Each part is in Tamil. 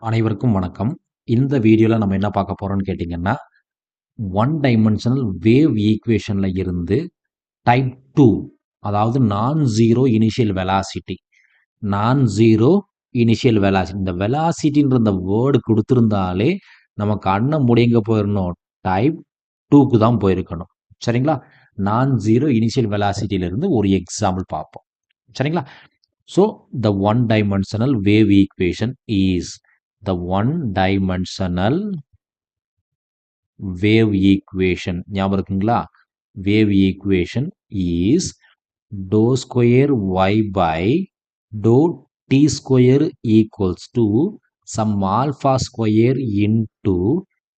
அனைவருக்கும் வணக்கம். இந்த வீடியோல நம்ம என்ன பார்க்க போறோம்னு கேட்டீங்கன்னா, ஒன் டைமென்ஷனல் வேவ் ஈக்குவேஷன்ல இருந்து டைப் 2 அதாவது நான் ஜீரோ இனிஷியல் வெலாசிட்டி இந்த வெலாசிட்டின்ற இந்த வேர்டு குடுத்திருந்தாலே நமக்கு கண்ண மூடி எங்க போயிரணும்? டைப் 2க்கு தான் போயிருக்கணும். சரிங்களா? நான் ஜீரோ இனிஷியல் வெலாசிட்டியிலிருந்து ஒரு எக்ஸாம்பிள் பார்ப்போம். சரிங்களா? So, the one-dimensional wave equation is the one-dimensional wave equation. ஞாபகம் இருக்குங்களா? Wave equation is dou square y by dou t square equals to some alpha square into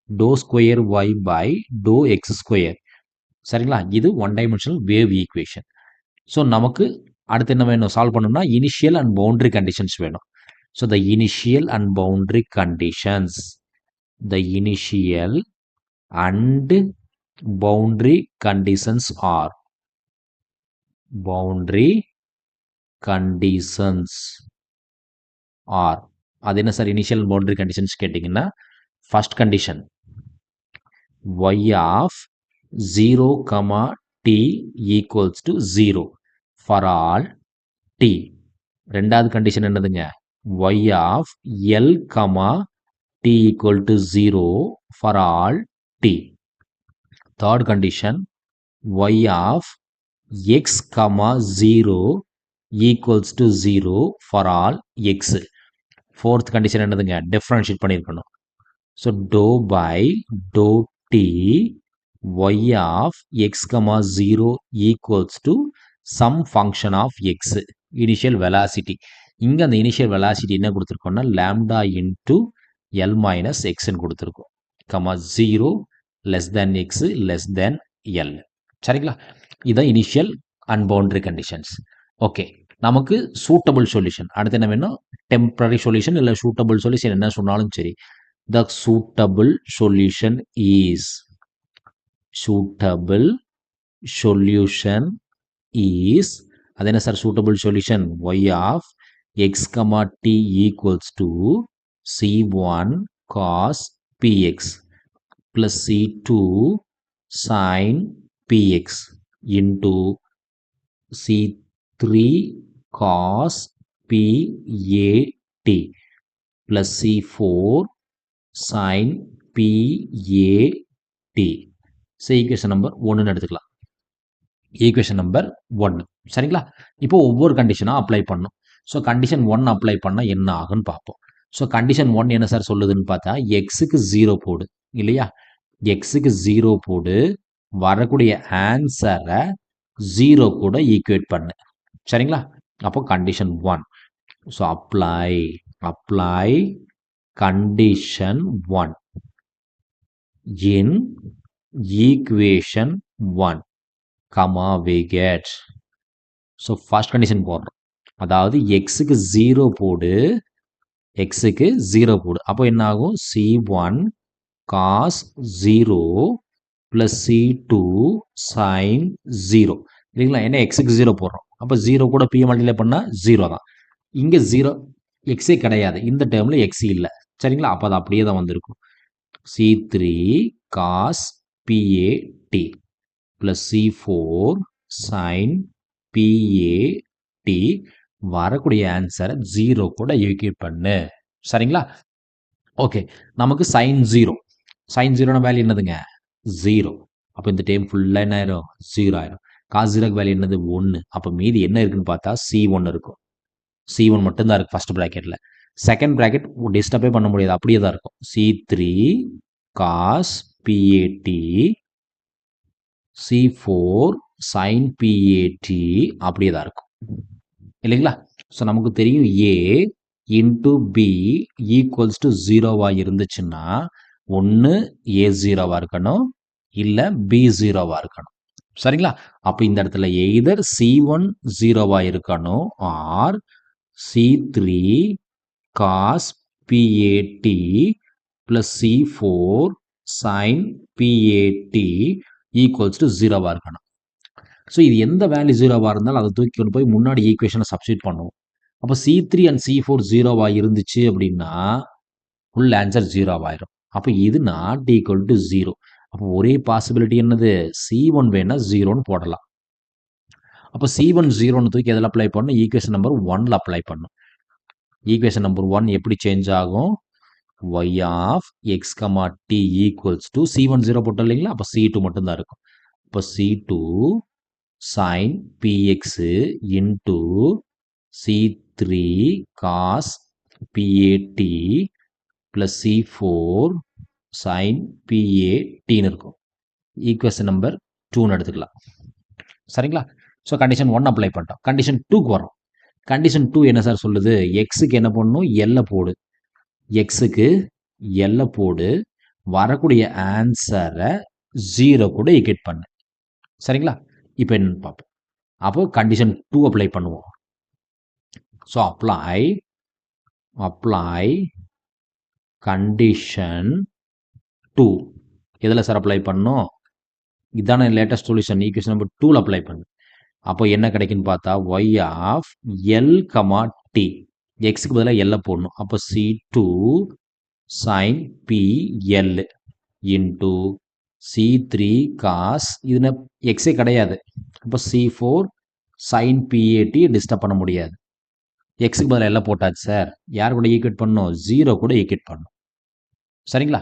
dou square y by dou x square. சரிங்களா? இது one dimensional wave equation. So நமக்கு அடுத்து என்ன வேணும்? சால்வ் பண்ணணும்னா இனிஷியல் அண்ட் பவுண்டரி கண்டிஷன்ஸ் வேணும். So the initial and boundary conditions are அது என்ன சார்? இனிஷியல் பவுண்டரி கண்டிஷன்ஸ் கேட்டிங்கன்னா, first condition y of 0, t equals to 0 for all t. ரெண்டாவது கண்டிஷன் என்னதுங்க? y of l, t equal to 0 for all t. Third condition, y of x, 0 equals to 0 for all x. Fourth condition என்னதுங்க? differentiate பண்ணியிருக்கணும். So, dou by dou t y of x, 0 equals to some function of x. Initial velocity. இங்க அந்த இனிஷியல் வெலாசிட்டி என்ன கொடுத்துருக்கோம்னா lambda into L minus Xன்னு கொடுத்துருக்கோம். 0 less than X less than L. சரிங்களா? இதான் இனிஷியல் அன்பவுண்டரி கண்டிஷன்ஸ். ஓகே, நமக்கு சூட்டபிள் சொல்யூஷன். அடுத்து என்ன வேணும்? டெம்பரரி சொல்யூஷன் இல்லை சூட்டபிள் சொல்யூஷன் என்ன சொன்னாலும் சரி. த சூட்டபிள் சொல்யூஷன் இஸ் அது என்ன சார்? Suitable solution y of x, t equals to c1 cos px plus c2 sin px into c3 cos pat plus c4 sin pat. Equation number 1 எடுத்துக்கலாம். Equation number 1. சரிங்களா? இப்போ ஒவ்வொரு கண்டிஷனாக அப்ளை பண்ணும். ஸோ கண்டிஷன் 1 அப்ளை பண்ணால் என்ன ஆகுன்னு பார்ப்போம். ஸோ கண்டிஷன் 1 என்ன சார் சொல்லுதுன்னு பார்த்தா, எக்ஸுக்கு 0 போடு இல்லையா? எக்ஸுக்கு 0 போடு, வரக்கூடிய ஆன்சரை 0 கூட ஈக்குவேட் பண்ணு. சரிங்களா? அப்போ condition 1. So apply condition 1 in equation 1, we get. So first condition போடுறோம். அதாவது எக்ஸுக்கு 0 போடு, அப்போ என்ன ஆகும்? c1 cos 0 plus c2 sin 0 இல்லைங்களா? ஏன்னா எக்ஸுக்கு 0 போடுறோம். அப்போ 0 கூட p மல்டிப்ளை பண்ணால் 0 தான். இங்கே 0 எக்ஸே கிடையாது, இந்த டேர்மில் எக்ஸ் இல்லை. சரிங்களா? அப்போ அது அப்படியே தான் வந்திருக்கும். c3 cos pat plus c4 sin pat, வரக்கூடிய ஆன்சரை 0 கூட ஈக்குவேட் பண்ணு. சரிங்களா? ஓகே, நமக்கு sin 0 வேல்யூ என்னதுங்க? 0. அப்போ இந்த டைம் ஃபுல்லாக என்ன ஆயிரும்? 0 ஆயிரும். cos 0 வேல்யூ என்னது? 1. அப்போ மீதி என்ன இருக்குன்னு பார்த்தா c1 இருக்கும். c1 மட்டும்தான் இருக்கு ஃபர்ஸ்ட் ப்ராக்கெட்டில். செகண்ட் ப்ராக்கெட் டிஸ்டர்பே பண்ண முடியாது, அப்படியே தான் இருக்கும். c3 cos pat c4 sin pat அப்படியே தான் இருக்கும் இல்லைங்களா? ஸோ நமக்கு தெரியும் a into b equals to 0வா இருந்துச்சுன்னா ஒன்று a0வா இருக்கணும், இல்லை b0வா இருக்கணும். சரிங்களா? அப்போ இந்த இடத்துல எய்தர் c1 0வா இருக்கணும் or c3 cos pat plus c4 sin pat equals to 0வா இருக்கணும். ஸோ இது எந்த வேல்யூ 0வா இருந்தாலும் அதை தூக்கி கொண்டு போய் முன்னாடி ஈக்குவேஷனை சப்ஸ்டியூட் பண்ணுவோம். அப்போ c3 அண்ட் c4 0வா இருந்துச்சு அப்படின்னா ஃபுல் ஆன்சர் 0 ஆயிரும். அப்போ இது நாட் ஈக்குவல் டு 0. அப்போ ஒரே பாசிபிலிட்டி என்னது, C1 வேணா 0ன்னு போடலாம். அப்போ C1 0ன்னு தூக்கி எதில் அப்ளை பண்ணணும், ஈக்குவேஷன் நம்பர் 1ல் அப்ளை பண்ணணும். ஈக்குவேஷன் நம்பர் 1 எப்படி சேஞ்ச் ஆகும், y of X comma T equals to C1 0 போட்டோம் இல்லைங்களா, அப்போ C2 மட்டும்தான் இருக்கும். இப்போ C2 sin px into C3 cos PAT plus C4 sin PATன்னு இருக்கும். ஈக்குவேஷன் நம்பர் 2ன்னு எடுத்துக்கலாம். சரிங்களா? ஸோ கண்டிஷன் 1 அப்ளை பண்ணிட்டோம். கண்டிஷன் 2க்கு வரோம். கண்டிஷன் 2 என்ன சார் சொல்லுது, எக்ஸுக்கு என்ன பண்ணணும், எல்லை போடு. எக்ஸுக்கு எல்லை போடு, வரக்கூடிய ஆன்சரை 0 கூட ஈக்குவேட் பண்ணு. சரிங்களா? இப்போ என்னன்னு பார்ப்போம். அப்போ கண்டிஷன் 2 அப்ளை பண்ணுவோம். So apply condition 2. எதில் சார் அப்ளை பண்ணணும், இதான லேட்டஸ்ட் சொல்யூஷன், ஈக்குவேஷன் நம்பர் 2ல் அப்ளை பண்ணு. அப்போ என்ன கிடைக்குன்னு பார்த்தா y of L comma T, எக்ஸுக்கு பதிலாக எல்லை போடணும். அப்போ C2 sin PL into C3 cos, இதுனா எக்ஸே கிடையாது. அப்போ C4 sin PAT டிஸ்டர்ப் பண்ண முடியாது. எக்ஸுக்கு பதிலாக எல்லாம் போட்டாச்சு சார். யார் கூட ஈக்குவேட் பண்ணணும், 0 கூட ஈக்குவேட் பண்ணணும். சரிங்களா?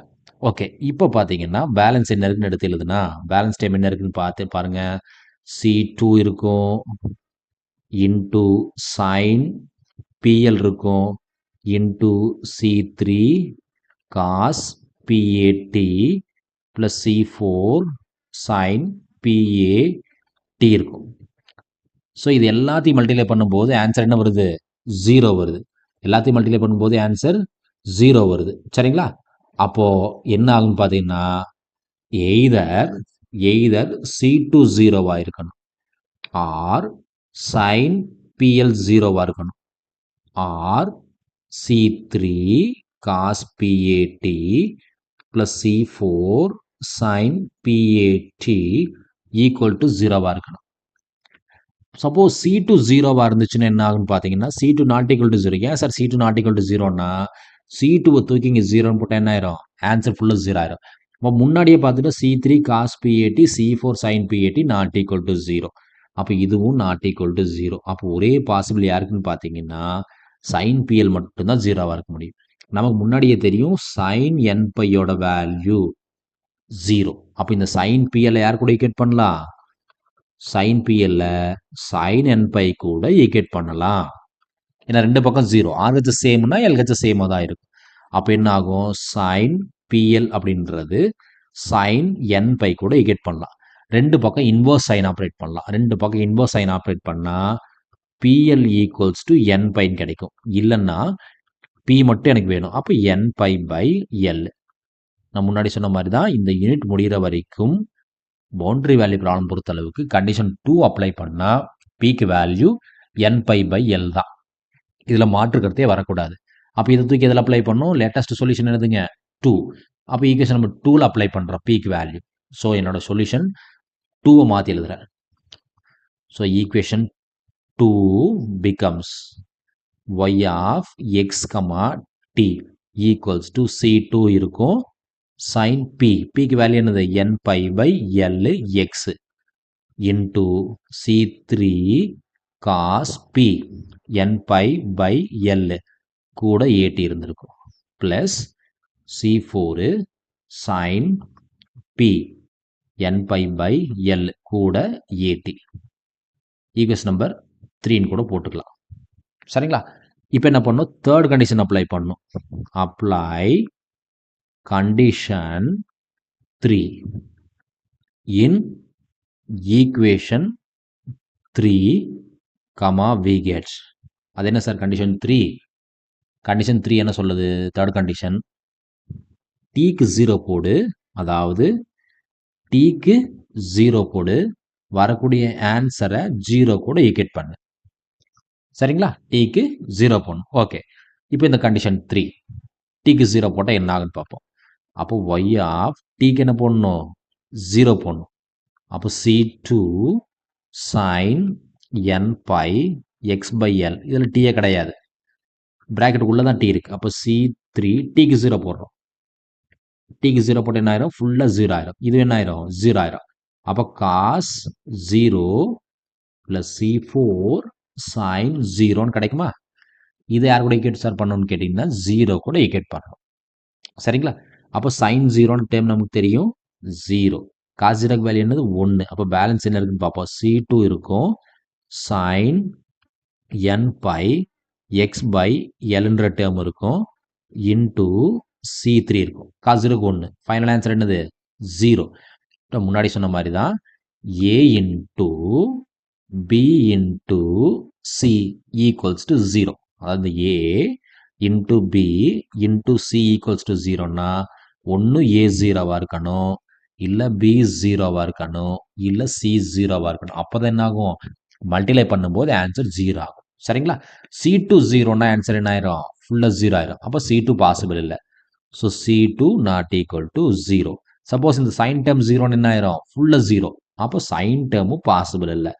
ஓகே. இப்போ பார்த்தீங்கன்னா பேலன்ஸ் என்ன இருக்குன்னு எடுத்து எழுதுனா, பேலன்ஸ் டைம் என்ன இருக்குன்னு பார்த்து பாருங்க. C2 இருக்கும், இன்டு சைன் PL இருக்கும், into C3 cos PAT plus C4 sine PAT இருக்கும். ஸோ இது எல்லாத்தையும் மல்டிப்ளை பண்ணும்போது ஆன்சர் என்ன வருது, 0 வருது. எல்லாத்தையும் மல்டிப்ளை பண்ணும்போது ஆன்சர் 0 வருது. சரிங்களா? அப்போ என்ன ஆகுன்னு பார்த்தீங்கன்னா, எய்தர் C2 0வா இருக்கணும், ஆர் sin PL 0வா இருக்கணும், or C3 cos PAT plus C4 sin PAT equal to 0வா இருக்கணும். சப்போஸ் C2 0வா இருந்துச்சுன்னா என்ன ஆகுன்னு பார்த்தீங்கன்னா, C2 நாட் ஈக்குவல் டு 0. ஏன் sir C2 not equal to 0ன்னா, C2வை தூக்கி இங்கே 0ன்னு போட்டால் என்ன ஆயிரும், ஆன்சர் ஃபுல்லாக 0 ஆயிரும். அப்போ முன்னாடியே பார்த்துட்டு C3 cos PAT C4 sin PAT not equal to 0. அப்போ இதுவும் நாட் ஈக்குவல் டு 0. அப்போ ஒரே பாசிபிள் யாருக்குன்னு பார்த்தீங்கன்னா, sin PL மட்டும்தான் 0வா இருக்க முடியும். நமக்கு முன்னாடியே தெரியும் sin nπயோட வேல்யூ 0. அப்போ இந்த sin PL யார் கூட ஈக்குவேட் பண்ணலாம், sin PL sin nπ கூட ஈக்குவேட் பண்ணலாம். ஏன்னா ரெண்டு பக்கம் 0, RHS சேம்னா LHS சேமாக தான் இருக்கும். அப்போ என்ன ஆகும், sin PL அப்படின்றது sin nπ கூட ஈக்குவேட் பண்ணலாம். ரெண்டு பக்கம் இன்வர்ஸ் சைன் ஆப்ரேட் பண்ணலாம். ரெண்டு பக்கம் இன்வர்ஸ் சைன் ஆப்ரேட் பண்ணால் PL ஈக்குவல்ஸ் டு nπன்னு கிடைக்கும். இல்லைன்னா P மட்டும் எனக்கு வேணும். அப்போ nπ பை L. நான் முன்னாடி சொன்ன மாதிரி தான், இந்த யூனிட் முடிகிற வரைக்கும் பவுண்டரி வேல்யூ ப்ராப்ளம் பொறுத்தளவுக்கு கண்டிஷன் 2 அப்ளை பண்ணால் Pக்கு வேல்யூ nπ பை L தான். இதில் மாற்றுக்கிறதே வரக்கூடாது. அப்போ இதை தூக்கி எதில் அப்ளை பண்ணணும், லேட்டஸ்ட் சொல்யூஷன் என்னதுங்க, 2. அப்போ ஈக்குவேஷன் நம்பர் 2ல் அப்ளை பண்ணுறோம் Pக்கு வேல்யூ. ஸோ என்னோட சொல்யூஷன் 2வை மாற்றி எழுதுறேன். So equation 2 becomes y of X comma T equals to C2 இருக்கும், sin Pக்கு வேல்யூ என்னது, nπ by L X into C3 cos P nπ by L கூட AT இருந்திருக்கும், plus C4 sin P nπ by L கூட AT. ஈக்குவேஷன் நம்பர் 3ன்னு கூட போட்டுக்கலாம். சரிங்களா? இப்போ என்ன பண்ணணும், தேர்ட் கண்டிஷன் அப்ளை பண்ணணும். Apply condition 3 in equation 3, we get. அது என்ன சார் கண்டிஷன் 3? கண்டிஷன் 3 என்ன சொல்லுது, தேர்ட் கண்டிஷன், Tக்கு 0 போடு, அதாவது Tக்கு 0 போடு, வரக்கூடிய ஆன்சரை 0 கூட ஈக்குவேட் பண்ணு. சரிங்களா? Tக்கு 0 போடணும். ஓகே. இப்போ இந்த கண்டிஷன் 3, Tக்கு 0 போட்டால் என்ன ஆகுன்னு பார்ப்போம். அப்போ y ஆஃப் Tக்கு என்ன போடணும், 0 போடணும். அப்போ C2 sin nπ x by L, இதில் Tயே கிடையாது, ப்ராக்கெட்டுக்குள்ளே தான் T இருக்குது. அப்போ C 3 டீக்கு 0 போடுறோம். டீக்கு 0 போட்டு என்ன ஆயிரும்? ஃபுல்லாக 0 ஆயிரும். இது என்ன ஆயிரும்? 0 ஆயிரும். அப்போ காஸ் 0 ப்ளஸ் C4 சைன் 0ன்னு கிடைக்குமா? இது யார் கூட ஈக்குவேட் சார் பண்ணணும்னு கேட்டிங்கன்னா 0 கூட ஈக்குவேட் பண்ணணும். சரிங்களா? அப்போ சைன் 0ன்னு டேர்ம் நமக்கு தெரியும் 0. காஸ் 0க்கு வேல்யூ என்னது 1. அப்போ பேலன்ஸ் என்ன இருக்குன்னு பார்ப்போம். C2 இருக்கும் sine n by X by எல்ன்ற டேர்ம் இருக்கும் இன்டூ C3 இருக்கும். காஸ் 0க்கு 1. ஃபைனல் ஆன்சர் என்னது 0. முன்னாடி சொன்ன மாதிரி தான் A into B into C equals to 0. அதாவது A into B into C equals to 0னா ஒன்று A 0வா இருக்கணும், இல்லை B 0வா இருக்கணும், இல்லை C 0வா இருக்கணும். அப்போ தான் என்ன ஆகும்? மல்டிப்ளை பண்ணும்போது ஆன்சர் 0 ஆகும். சரிங்களா? C2 0னா ஆன்சர் என்ன ஆயிரும்? ஃபுல்லாக 0 ஆயிரும். அப்போ C2 பாசிபிள் இல்லை. So C2 not equal to 0. Suppose இந்த சைன் டேர்ம் 0ன்னு என்ன ஆயிரும்? ஃபுல்லாக 0. அப்போ சைன் டேர்மும் பாசிபிள் இல்லை.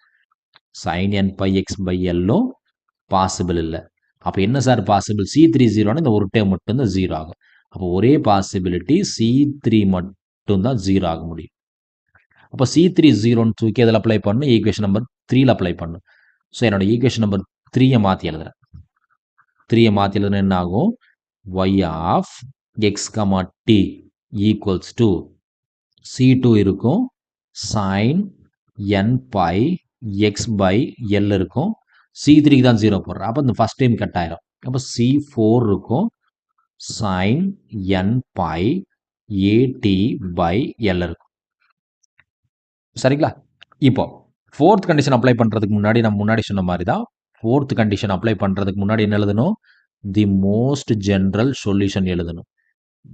Sine n by X by எல்லும் பாசிபிள் இல்லை. அப்போ என்ன சார் பாசிபிள்? C3 0னா இந்த ஒரு டேர்ம் மட்டும்தான் 0 ஆகும். அப்போ ஒரே பாசிபிலிட்டி C3 மட்டும்தான் 0 ஆக முடியும். அப்போ C3 0ன்னு தூக்கி அதில் அப்ளை பண்ணணும், ஈக்குவேஷன் நம்பர் 3ல அப்ளை பண்ணணும். ஸோ என்னோட ஈக்குவேஷன் நம்பர் 3யை மாற்றி எழுதுறேன். 3யை மாற்றி எழுதுனா என்ன ஆகும்? y of X comma T equals to C2 இருக்கும் sine n by X by L இருக்கும். C3க்கு தான் 0 போடுறேன். அப்போ இந்த ஃபஸ்ட் டைம் கட் ஆயிரும். அப்போ C4 இருக்கும் sine n by AT by L இருக்கும். சரிங்களா? இப்போ ஃபோர்த் கண்டிஷன் அப்ளை பண்ணுறதுக்கு முன்னாடி நம்ம முன்னாடி சொன்ன மாதிரி தான் ஃபோர்த் கண்டிஷன் அப்ளை பண்ணுறதுக்கு முன்னாடி என்ன எழுதணும்? தி மோஸ்ட் ஜென்ரல் சொல்யூஷன் எழுதணும்.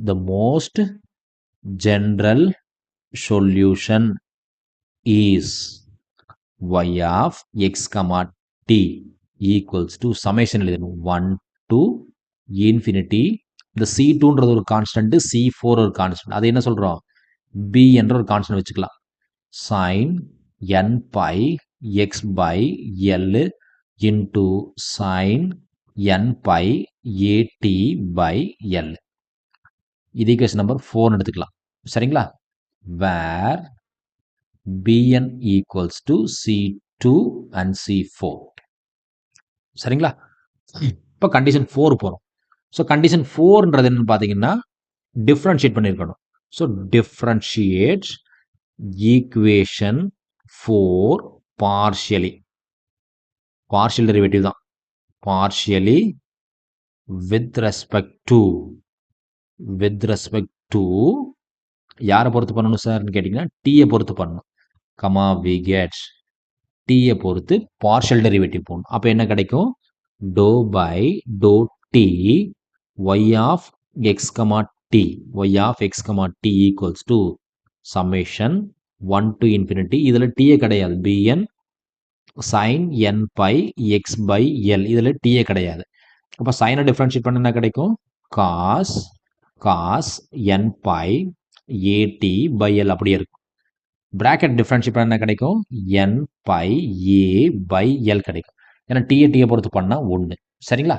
The most general solution is y of X comma T equals to summation எழுதணும் 1 to இன்ஃபினிட்டி. இந்த C2ன்றது ஒரு கான்ஸ்டன்ட், C4 ஒரு கான்ஸ்டன்ட். அது என்ன சொல்கிறோம்? B என்ற ஒரு கான்ஸ்டன்ட் வச்சுக்கலாம். Sine n by X by L into sine n by AT by L. இது ஈக்குவேஷன் நம்பர் 4 எடுத்துக்கலாம். சரிங்களா? Where bn equals to C2 and C4. சரிங்களா? இப்போ கண்டிஷன் 4 போகிறோம். ஸோ கண்டிஷன் 4ன்றது என்னன்னு பார்த்தீங்கன்னா டிஃப்ரென்ஷியேட் பண்ணியிருக்கணும். So differentiate equation 4 partially. Partial derivative தான். பார்ஷியலி வித் ரெஸ்பெக்ட் டு யாரை பொறுத்து பண்ணணும் சார்னு கேட்டிங்கன்னா டீயை பொறுத்து பண்ணணும். கமா வி கெட் டீயை பொறுத்து பார்ஷியல் டெரிவேட்டிவ் போகணும். அப்போ என்ன கிடைக்கும்? Doe by doe T Y of X comma T equals to summation 1 to infinity. இதில் டீயே கிடையாது. bn sine n by X by L. இதில் டீயே கிடையாது. அப்போ சைனை டிஃப்ரென்ஷியேட் பண்ண என்ன கிடைக்கும்? Cos n by AT by L அப்படியே இருக்கும். பிராக்கெட் டிஃப்ரென்ஷியேட் பண்ண என்ன கிடைக்கும்? n by A by L கிடைக்கும். ஏன்னா டீயை பொறுத்து பண்ணால் 1. சரிங்களா?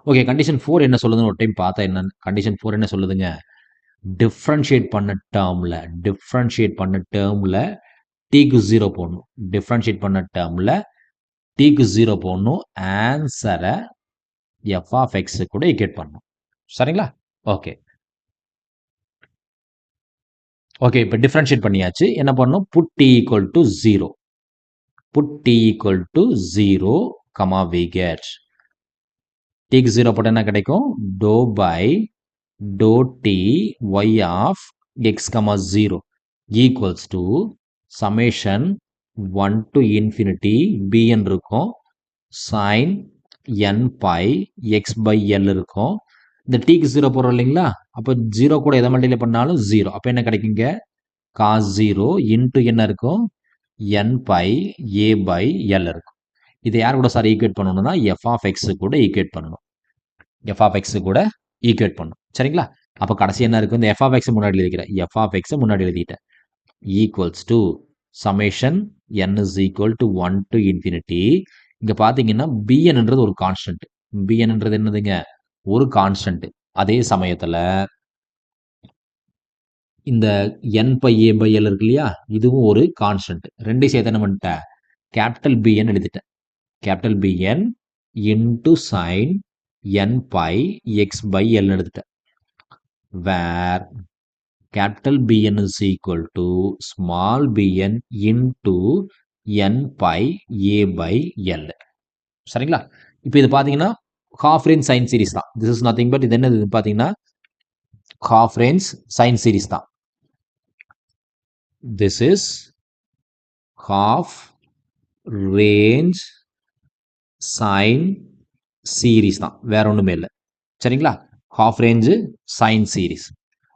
ஓகே, கண்டிஷன் 4 என்ன சொல்லுதுன்னு ஒரு டைம் பார்த்தா என்னன்னு. கண்டிஷன் 4 என்ன சொல்லுதுங்க? டிஃப்ரென்ஷியேட் பண்ண டேர்மில் டீக்கு 0 போடணும். டிஃப்ரென்ஷியேட் பண்ண டேர்மில் டீக்கு 0 போடணும். ஆன்சரை எஃப் ஆஃப் எக்ஸ் கூட ஈக்குவேட் பண்ணணும். சரிங்களா? ஓகே, இப்போ டிஃப்ரென்ஷியேட் பண்ணியாச்சு. என்ன பண்ணணும்? Put T equal to 0 comma we get டீக்கு 0 போட்டால் என்ன கிடைக்கும்? Doe by doe T Y of X comma 0 equals to summation 1 to infinity bn இருக்கும் sine n by X by L இருக்கும். இந்த டீக்கு 0 போடுறோம் இல்லைங்களா? அப்போ 0 கூட எதை மல்டிப்ளை பண்ணாலும் 0. அப்போ என்ன கிடைக்குங்க? காஸ் 0 இன்ட்டு என்ன இருக்கும்? n by A by L இருக்கும். இதை யார் கூட சார் ஈக்குவேட் பண்ணணும்னா எஃப் ஆஃப் எக்ஸ் கூட ஈக்குவேட் பண்ணணும். சரிங்களா? அப்போ கடைசி என்ன இருக்கும்? இந்த எஃப் ஆஃப் எக்ஸ் முன்னாடி எழுதிக்கிறேன். எஃப் ஆஃப் எக்ஸை முன்னாடி எழுதிட்டேன். Equals to summation n is equal to 1 to infinity. இங்கே பார்த்தீங்கன்னா bnன்றது ஒரு கான்ஸ்டன்ட். bnன்றது என்னதுங்க? ஒரு கான்ஸ்டன்ட். அதே சமயத்தில் இந்த n pi a pi l இருக்கு இல்லையா, இதுவும் ஒரு கான்ஸ்டன்ட். ரெண்டையும் சேர்த்து என்ன பண்ணிட்டேன், கேபிட்டல் பிஎன் எழுதிட்டேன். Capital PN into sine n pi x pi l எழுதிட்டேன். வேர் capital BN is equal to small bn into n pi a by l. சரிங்களா? இப்போ இது பார்த்தீங்கன்னா ஹாஃப் ரேஞ்ச் சைன் சீரிஸ் தான். திஸ் இஸ் நத்திங் பட் இது என்னது பார்த்தீங்கன்னா ஹாஃப் ரேஞ்ச் சைன் சீரிஸ் தான். This is half range sine series தான், வேற ஒன்றுமே இல்லை. சரிங்களா? Half range sine series.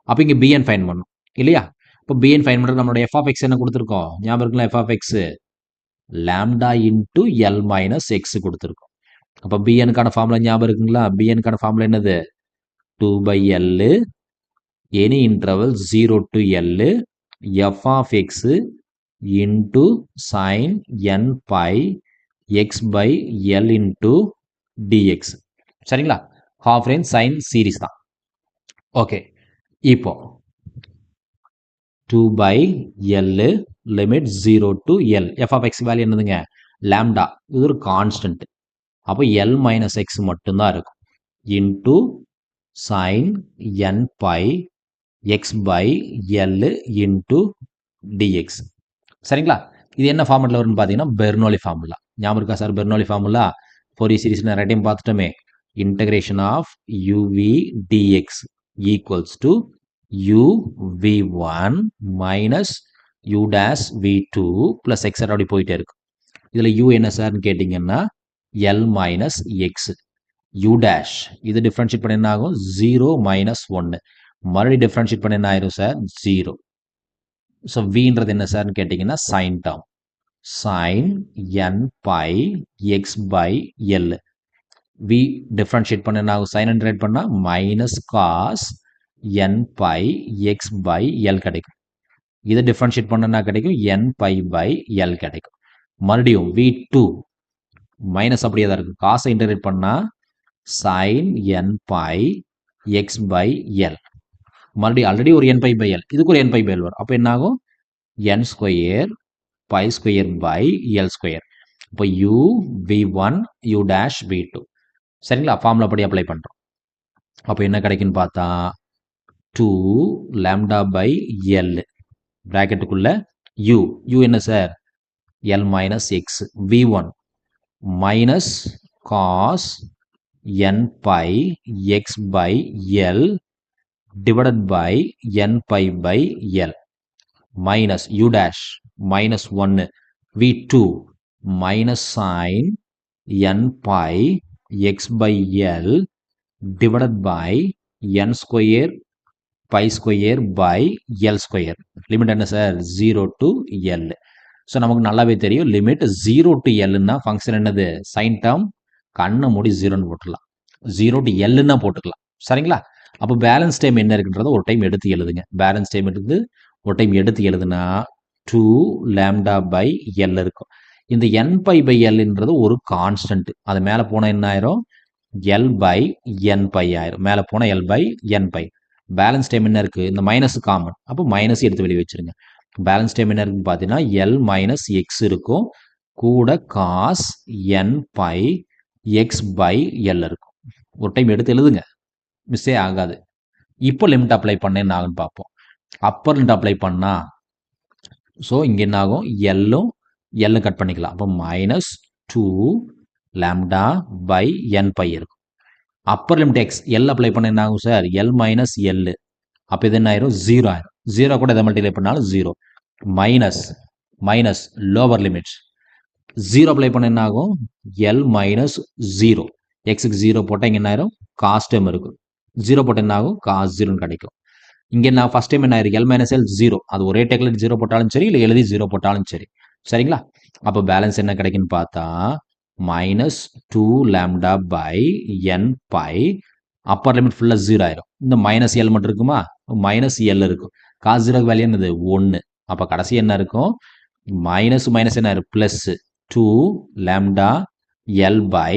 அப்போ இங்கே பிஎன் ஃபைன் பண்ணணும் இல்லையா? இப்போ பிஎன் ஃபைன் பண்ணுறது நம்மளோட எஃப் ஆஃப் எக்ஸ் என்ன கொடுத்துருக்கோம், ஞாபகம் இருக்குங்களா? F of x lambda into l minus x கொடுத்துருக்கோம். அப்போ பிஎனுக்கான ஃபார்முலா ஞாபகம் இருக்குங்களா? பிஎனுக்கான ஃபார்முலா என்னது, 2/L any interval 0 to L f of x into sine n by X by l into dx. சரிங்களா? ஹாஃப் ரேஞ்ச் சைன் சீரிஸ் தான். ஓகே, இப்போ 2/L limit 0 to L. F of x value என்னதுங்க, லாம்டா. இது ஒரு கான்ஸ்டன்ட். அப்போ L மைனஸ் எக்ஸ் மட்டும்தான் இருக்கும். Into sine n by X by l into dx. சரிங்களா? இது என்ன ஃபார்முலா வரும்னு பார்த்தீங்கன்னா பெர்னோலி ஃபார்முலா. ஞாபகம் இருக்கா sir Bernoulli formula? Fourier series நிறைய டைம் பார்த்துட்டோமே. Integration of u v d x equals to u v1 minus u dash v2 plus x அப்படி போயிட்டே இருக்கு. இதில் u என்ன சார்னு கேட்டிங்கன்னா l minus x. u dash இது டிஃப்ரென்ஷியேட் பண்ண என்ன ஆகும், 0 மைனஸ் 1. மறுபடியும் டிஃப்ரென்ஷியேட் பண்ண என்ன ஆயிரும் சார், 0. ஸோ vன்றது என்ன சார்னு கேட்டிங்கன்னா sine term. Sine n by X by l. v differentiate பண்ண என்ன ஆகும், சைன் டிவைட் பண்ணால் minus cos n by X by L கிடைக்கும். இதை டிஃப்ரென்ஷியேட் பண்ணனா கிடைக்கும் n பை பை எல் கிடைக்கும். மறுபடியும் v2 மைனஸ் அப்படியே தான் இருக்கும். காசை இன்டகிரேட் பண்ணால் sine n by X by l. மறுபடியும் ஆல்ரெடி ஒரு n பை பை எல், இதுக்கு ஒரு n பை பை எல் வரும். அப்போ என்ன ஆகும், n square pi square pi l square. இப்போ u v1 u dash v2. சரிங்களா? ஃபார்முலா படி அப்ளை பண்ணுறோம். அப்போ என்ன கிடைக்குன்னு பார்த்தா 2 லாம்டா பை எல் பிராக்கெட்டுக்குள்ள u என்ன சார், l minus x v1 minus cos n by X by l divided by n pi pi l minus u dash minus 1 v2 minus sine n by X by l divided by n square pi square pi l square. Limit என்ன சார், 0 to L. ஸோ நமக்கு நல்லாவே தெரியும் லிமிட் 0 to Lன்னா ஃபங்க்ஷன் என்னது, சைன் டேர்ம் கண்ணை மூடி 0ன்னு போட்டுடலாம். 0 to Lன்னா போட்டுக்கலாம். சரிங்களா? அப்போ பேலன்ஸ் டைம் என்ன இருக்குன்றத ஒரு டைம் எடுத்து எழுதுங்க. பேலன்ஸ் டைம் எடுத்து ஒரு டைம் எடுத்து எழுதுனா 2 லாம்டா பை எல் இருக்கும். இந்த n பை பை எல்ன்றது ஒரு கான்ஸ்டன்ட். அது மேலே போனால் என்ன ஆயிரும், எல் பை என் பை ஆயிரும். மேலே போனால் l by n pi. Balance time என்ன இருக்குது, இந்த மைனஸ் காமன். அப்போ மைனஸ் எடுத்து வெளியே வச்சுருங்க. பேலன்ஸ் டைம் என்ன இருக்குன்னு பார்த்தீங்கன்னா எல் மைனஸ் எக்ஸ் இருக்கும், கூட cos n pi X by L இருக்கும். ஒரு டைம் எடுத்து எழுதுங்க, மிஸ்ஸே ஆகாது. இப்போ லிமிட் அப்ளை பண்ண என்ன ஆகுன்னு பார்ப்போம். அப்பர் லிமிட் அப்ளை பண்ணால் ஸோ இங்கே என்ன ஆகும், எல்லும் கட் பண்ணிக்கலாம். அப்போ minus 2 lambda by n by இருக்கும். Upper limit x l apply பண்ண என்ன ஆகும் சார், எல் மைனஸ் எல். அப்போ இது என்ன ஆயிரும், 0 ஆயிரும். 0 கூட எதை மல்டிப்ளை பண்ணாலும் 0. Minus minus lower limits 0 apply பண்ண என்ன ஆகும், எல் மைனஸ் 0. எக்ஸுக்கு 0 போட்டால் இங்கே என்ன ஆயிரும், காஸ் டைம் இருக்கும். 0 போட்டால் என்ன ஆகும், காஸ் 0ன்னு கிடைக்கும். இங்கே நான் ஃபஸ்ட் டைம் என்ன ஆயிரும், எல் மைனஸ் எல் 0. அது ஒரே டேக்கில் 0 போட்டாலும் சரி, இல்லை எழுதி 0 போட்டாலும் சரி. சரிங்களா? அப்போ பேலன்ஸ் என்ன கிடைக்குன்னு பார்த்தா minus 2 lambda by n pi. Upper limit ஃபுல்லாக 0 ஆயிரும். இந்த மைனஸ் எல் மட்டும் இருக்குமா, மைனஸ் எல் இருக்கும். காஸ் 0 வேல்யூ என்னது, 1. அப்போ கடைசி என்ன இருக்கும், மைனஸ் மைனஸ் என்ன ஆயிரும், plus 2 lambda l by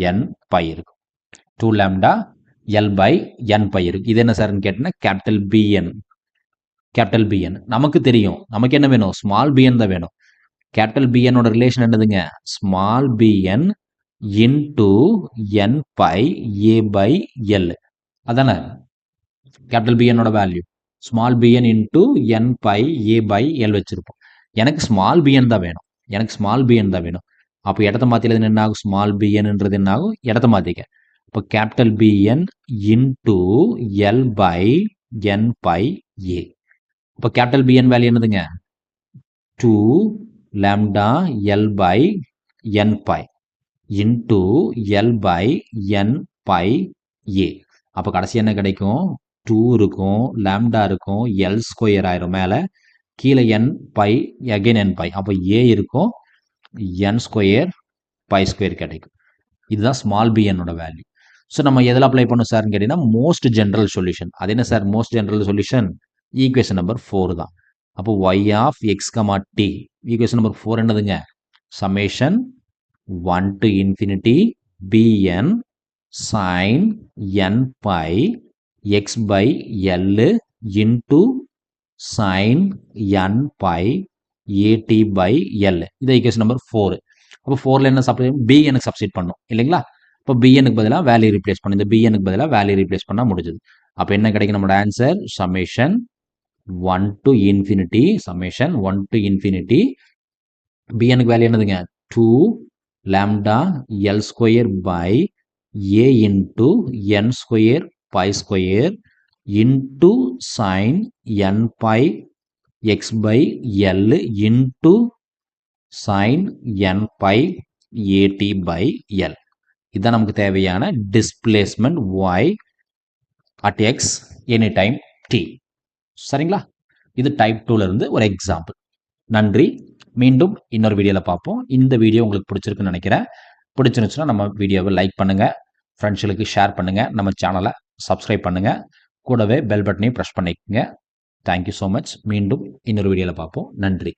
n by இருக்கும். 2 lambda l by n pi இருக்கு. இது என்ன சார்ன்னு கேட்டீங்கன்னா கேபிட்டல் பிஎன். நமக்கு தெரியும், நமக்கு என்ன வேணும், ஸ்மால் பிஎன் தான் வேணும். கேபிட்டல் பிஎன்னோட ரிலேஷன் என்னதுங்க, small b n into n by A by l. அதானே கேபிட்டல் பிஎன்னோட value. Small b n into n by A by l வச்சிருப்போம். எனக்கு ஸ்மால் பிஎன் தான் வேணும். அப்போ இடத்த மாற்றில என்ன ஆகும், ஸ்மால் பிஎன்ன்றது என்ன ஆகும், இடத்த மாற்றிக்க. இப்போ capital PN into l by n by a. இப்போ கேபிட்டல் பிஎன் வேல்யூ என்னதுங்க, 2 lambda l by n by into l by n by a. அப்போ கடைசி என்ன கிடைக்கும், 2 இருக்கும், லாம்டா இருக்கும், எல் ஸ்கொயர் ஆயிரும் மேலே, கீழே என் பை அகைன் என் பை. அப்போ ஏ இருக்கும், என் ஸ்கொயர் பை ஸ்கொயர் கிடைக்கும். இதுதான் ஸ்மால் பிஎன்னோட வேல்யூ. ஸோ நம்ம எதில் அப்ளை பண்ணணும் சார்னு கேட்டிங்கன்னா மோஸ்ட் ஜென்ரல் சொல்யூஷன். அது என்ன சார் most general solution, equation number 4 தான். அப்போ y of X comma t, equation number 4 என்னதுங்க, summation 1 to infinity bn sin n pi x by l into sin n pi at by l. இது ஈக்குவேஷன் நம்பர் 4. அப்போ 4ல என்ன சப்ஸ்டிட், bnக்கு சப்ஸ்டிட் பண்ணணும் இல்லைங்களா. இப்போ bnக்கு பதிலாக வேல்யூ ரீப்ளேஸ் பண்ணணும். இந்த bnக்கு பதிலாக வேல்யூ ரீப்ளேஸ் பண்ணால் முடிஞ்சது. அப்போ என்ன கிடைக்கும், நம்மளோட ஆன்சர் சமேஷன் 1 to infinity bnக்கு வேல்யூ என்னதுங்க, 2 lambda L square by A into N square pi square into sin N pi X by L into sin N pi AT by L. இதுதான் நமக்கு தேவையான displacement Y at X anytime T. சரிங்களா, இது டைப் 2ல இருந்து ஒரு எக்ஸாம்பிள். நன்றி, மீண்டும் இன்னொரு வீடியோவில் பார்ப்போம். இந்த வீடியோ உங்களுக்கு பிடிச்சிருக்குன்னு நினைக்கிறேன். பிடிச்சிருந்துச்சுன்னா நம்ம வீடியோவை லைக் பண்ணுங்கள், ஃப்ரெண்ட்ஸுகளுக்கு ஷேர் பண்ணுங்கள், நம்ம சேனலை சப்ஸ்கிரைப் பண்ணுங்கள், கூடவே பெல் பட்டனையும் ப்ரெஸ் பண்ணிக்கோங்க. Thank you so much. மீண்டும் இன்னொரு வீடியோவில் பார்ப்போம். நன்றி.